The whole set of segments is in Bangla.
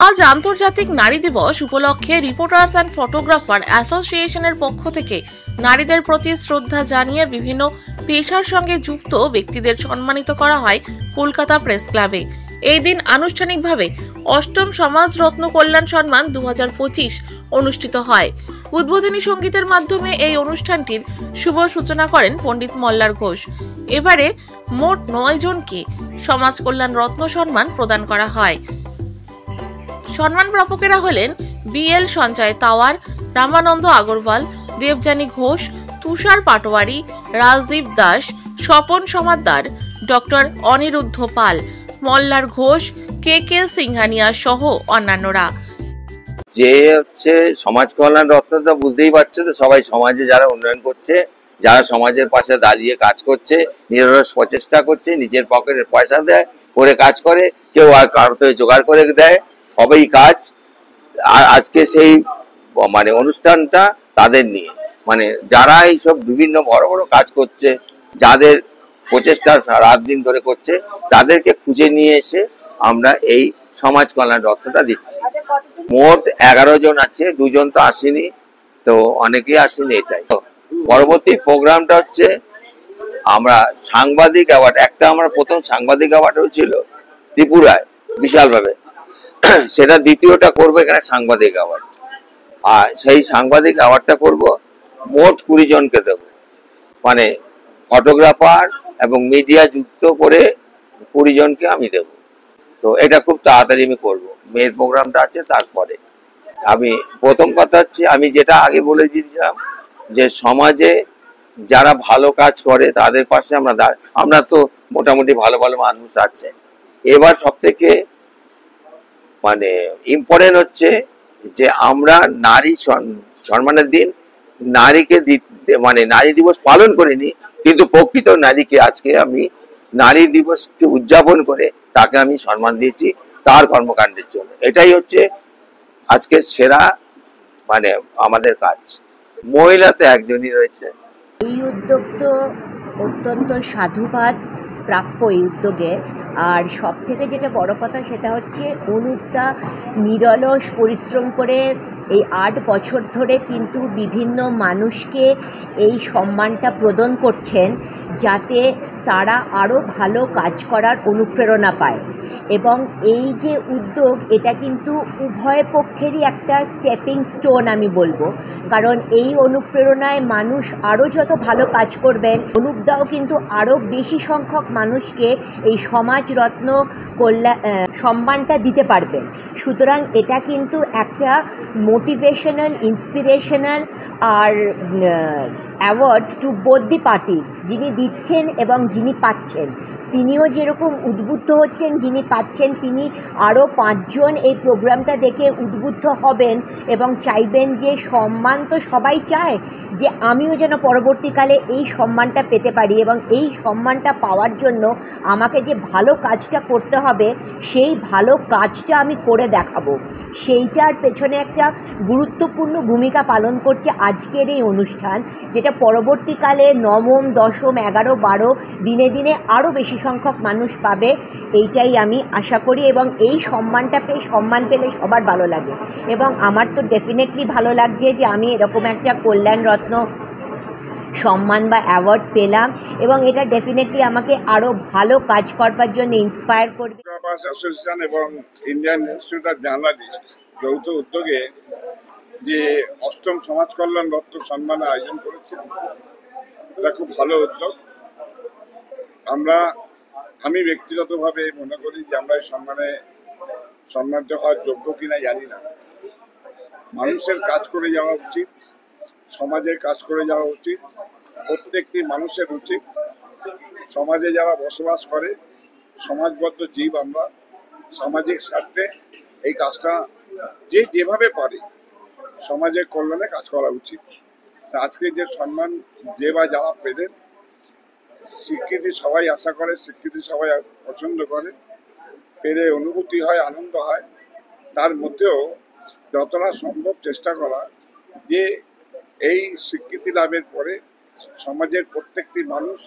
আজ আন্তর্জাতিক নারী দিবস উপলক্ষে রিপোর্টার্স অ্যান্ড ফটোগ্রাফার অ্যাসোসিয়েশনের পক্ষ থেকে নারীদের প্রতি শ্রদ্ধা জানিয়ে বিভিন্ন পেশার সঙ্গে যুক্ত ব্যক্তিদের সম্মানিত করা হয় কলকাতা প্রেস ক্লাবে। এই দিন আনুষ্ঠানিকভাবে অষ্টম সমাজ রত্ন কল্যাণ সম্মান 2025 অনুষ্ঠিত হয়। উদ্বোধনী সঙ্গীতের মাধ্যমে এই অনুষ্ঠানটির শুভ সূচনা করেন পণ্ডিত মল্লার ঘোষ। এবারে মোট 9 জনকে সমাজ কল্যাণ রত্ন সম্মান প্রদান করা হয়। সম্মান প্রাপকেরা হলেন বিএল সঞ্জয় তাওয়ার, রামানন্দ আগরওয়াল, দেবযানী ঘোষ, তুষার পাটোয়ারি, রাজদীপ দাস, স্বপন সমাদ্দার, ডক্টর অনিরুদ্ধ পাল, মল্লার ঘোষ, কে সিংহানিয়া সহ অন্যান্যরা। যে হচ্ছে সমাজ কল্যাণ রত্নটা বুঝতেই পারছো তো, সবাই সমাজে যারা উন্নয়ন করছে, যারা সমাজের পাশে দাঁড়িয়ে কাজ করছে, নিরলস প্রচেষ্টা করছে, নিজের পকেটের পয়সা দেয় করে কাজ করে, কেউ আর কারো থেকে জোগাড় করে দেয়, সবই কাজ। আর আজকে সেই অনুষ্ঠানটা তাদের নিয়ে, যারা এইসব বিভিন্ন বড় বড় কাজ করছে, যাদের প্রচেষ্টা রাত দিন ধরে করছে, তাদেরকে খুঁজে নিয়ে এসে আমরা এই সমাজ কল্যাণ রত্নটা দিচ্ছি। মোট 11 জন আছে, 2 জন তো আসেনি, তো অনেকেই আসেনি। এটাই পরবর্তী প্রোগ্রামটা হচ্ছে আমরা সাংবাদিক অ্যাওয়ার্ড, একটা আমরা প্রথম সাংবাদিক অ্যাওয়ার্ড হয়েছিল ত্রিপুরায় বিশালভাবে, সেটা দ্বিতীয়টা করবো এখানে সাংবাদিক অ্যাওয়ার্ড। আর সেই সাংবাদিক অ্যাওয়ার্ডটা করব মোট 20 জনকে দেবো, ফটোগ্রাফার এবং মিডিয়া যুক্ত করে 20 জনকে আমি দেব। তো এটা খুব তাড়াতাড়ি আমি করবো, মেয়ের প্রোগ্রামটা আছে তারপরে। আমি প্রথম কথা হচ্ছে, আমি যেটা আগে বলে দিয়েছিলাম যে সমাজে যারা ভালো কাজ করে তাদের পাশে আমরা তো মোটামুটি ভালো ভালো মানুষ আছে। এবার সব থেকে ইম্পর্টেন্ট হচ্ছে যে আমরা নারী সম্মানের দিন নারীকে নারী দিবস পালন করিনি, কিন্তু প্রকৃত নারীকে আজকে আমি নারী দিবসকে উদযাপন করে তাকে আমি সম্মান দিয়েছি তার কর্মকাণ্ডের জন্য। এটাই হচ্ছে আজকে সেরা আমাদের কাজ। মহিলাতে একজনই রয়েছে। এই উদ্যোগ তো অত্যন্ত সাধুবাদ প্রাপ্য এই উদ্যোগে। আর সব থেকে যেটা বড় কথা সেটা হচ্ছে অনুপদা নিরলস পরিশ্রম করে এই 8 বছর ধরে কিন্তু বিভিন্ন মানুষকে এই সম্মানটা প্রদান করছেন, যাতে তারা আরও ভালো কাজ করার অনুপ্রেরণা পায়। এবং এই যে উদ্যোগ, এটা কিন্তু উভয় পক্ষেরই একটা স্টেপিং স্টোন আমি বলবো, কারণ এই অনুপ্রেরণায় মানুষ আরও যত ভালো কাজ করবেন, অনুপদাও কিন্তু আরও বেশি সংখ্যক মানুষকে এই সমাজরত্ন সম্মানটা দিতে পারবেন। সুতরাং এটা কিন্তু একটা মোটিভেশনাল, ইন্সপিরেশনাল আর award to both the parties. যিনি দিচ্ছেন এবং যিনি পাচ্ছেন, তিনিও যেরকম উদ্বুদ্ধ হচ্ছেন, যিনি পাচ্ছেন তিনি আরও 5 জন এই প্রোগ্রামটা দেখে উদ্বুদ্ধ হবেন এবং চাইবেন যে সম্মান তো সবাই চায়, যে আমিও যেন পরবর্তীকালে এই সম্মানটা পেতে পারি, এবং এই সম্মানটা পাওয়ার জন্য আমাকে যে ভালো কাজটা করতে হবে সেই ভালো কাজটা আমি করে দেখাবো। সেইটার পেছনে একটা গুরুত্বপূর্ণ ভূমিকা পালন করছে আজকের এই অনুষ্ঠান, যেটা পরবর্তীকালে 9ম, 10ম, 11, 12 দিনে দিনে আরও বেশি সংখ্যক মানুষ পাবে, এইটাই আমি আশা করি। এবং এই সম্মানটা পেয়ে, সম্মান পেলে সবার ভালো লাগে, এবং আমার তো ডেফিনেটলি ভালো লাগছে যে আমি এরকম একটা কল্যাণ রত্ন সম্মান বা অ্যাওয়ার্ড পেলাম, এবং এটা ডেফিনেটলি আমাকে আরও ভালো কাজ করবার জন্য ইন্সপায়ার করবে। অ্যাসোসিয়েশন এবং ইন্ডিয়ান ইনস্টিটিউট অফ জার্নালিস্ট যৌথ উদ্যোগে যে অষ্টম সমাজ কল্যাণ রত্ন সম্মানের আয়োজন করেছিল, এটা খুব ভালো উদ্যোগ। আমি ব্যক্তিগতভাবে মনে করি যে আমরা এই সম্মানিত হওয়ার যোগ্য কিনা জানি না। মানুষের কাজ করে যাওয়া উচিত, সমাজের কাজ করে যাওয়া উচিত। প্রত্যেকটি মানুষের উচিত, সমাজে যারা বসবাস করে, সমাজবদ্ধ জীব আমরা, সামাজিক স্বার্থে এই কাজটা যেভাবে পারে সমাজের কল্যাণে কাজ করা উচিত। আজকে যে সম্মান যারা পেলেন, স্বীকৃতি সবাই আশা করে, স্বীকৃতি সবাই পছন্দ করে, পেলে অনুভূতি হয়, আনন্দ হয়। তার মধ্যেও যতটা সম্ভব চেষ্টা করা যে এই স্বীকৃতি লাভের পরে সমাজের প্রত্যেকটি মানুষ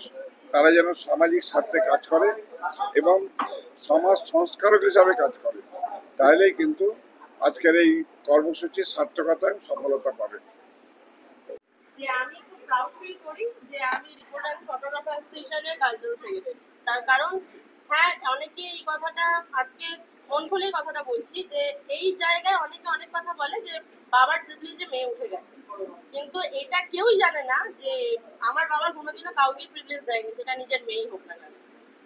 তারা যেন সামাজিক স্বার্থে কাজ করে এবং সমাজ সংস্কারক হিসাবে কাজ করে, তাহলেই কিন্তু আজকের এই কর্মসূচির সার্থকতা সফলতা পাবে। যে আমি খুব প্রাউড ফিল করি যে আমি রিপোর্টার অ্যান্ড ফটোগ্রাফার অ্যাসোসিয়েশনের কালচারাল সেক্রেটারি। তার কারণ হ্যাঁ, অনেকে এই কথাটা আজকে মন খুলেই কথাটা বলছি যে এই জায়গায় অনেকে অনেক কথা বলে যে বাবার প্রিভিলেজে মেয়ে উঠে গেছে, কিন্তু এটা কেউই জানে না যে আমার বাবা কোনোদিনও কাউকে প্রিভিলেজ দেয়নি, সেটা নিজের মেয়েই হোক না কেন।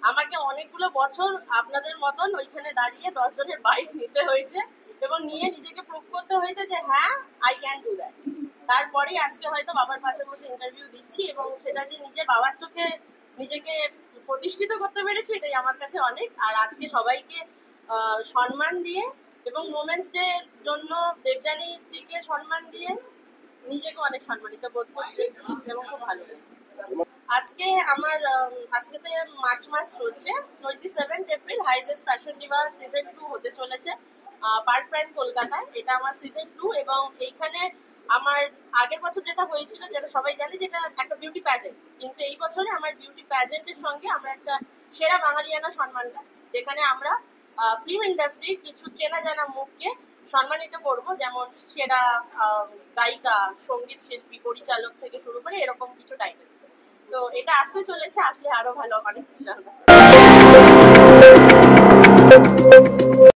আমাকে অনেকগুলো বছর আপনাদের মতন ওইখানে দাঁড়িয়ে 10 জনের বাইক নিতে হয়েছে এবং নিয়ে নিজেকে প্রুভ করতে হয়েছে যে হ্যাঁ, আই ক্যান ডু দ্যাট। তারপরে আজকে হয়তো বাবার পাশে বসে ইন্টারভিউ দিচ্ছি এবং সেটা যে নিজের বাবার চোখে নিজেকে প্রতিষ্ঠিত করতে পেরেছি, এটাই আমার কাছে অনেক। আর আজকে সবাইকে সম্মান দিয়ে এবং মোমেন্টস ডে জন্য দেবযানীর দিকে সম্মান দিয়ে নিজেকে অনেক সম্মানিত বোধ করছি এবং খুব ভালো লাগছে। আজকে আমার আজকে তো মার্চ মাস চলছে, 27 এপ্রিল হাইজেস্ট ফ্যাশন ডিভা সিজন 2 হতে চলেছে পার্ক প্রাইম কলকাতায়। এটা আমার সিজন 2 এবং এইখানে আমার আগের বছর যেটা হয়েছিল, যেটা সবাই জানে, যেটা একটা বিউটি প্যাজেন্ট, কিন্তু এই বছরে আমার বিউটি প্যাজেন্টের সঙ্গে আমরা একটা সেরা বাঙালিয়ানা সম্মান পাচ্ছি, যেখানে আমরা ফিল্ম ইন্ডাস্ট্রির কিছু চেনা জানা মুখকে সম্মানিত করব, যেমন সেরা গায়িকা, সঙ্গীত শিল্পী, পরিচালক থেকে শুরু করে এরকম কিছু টাইটেলস। তো এটা আসতে চলেছে, আসলে আরো ভালো অনেক কিছু জানতে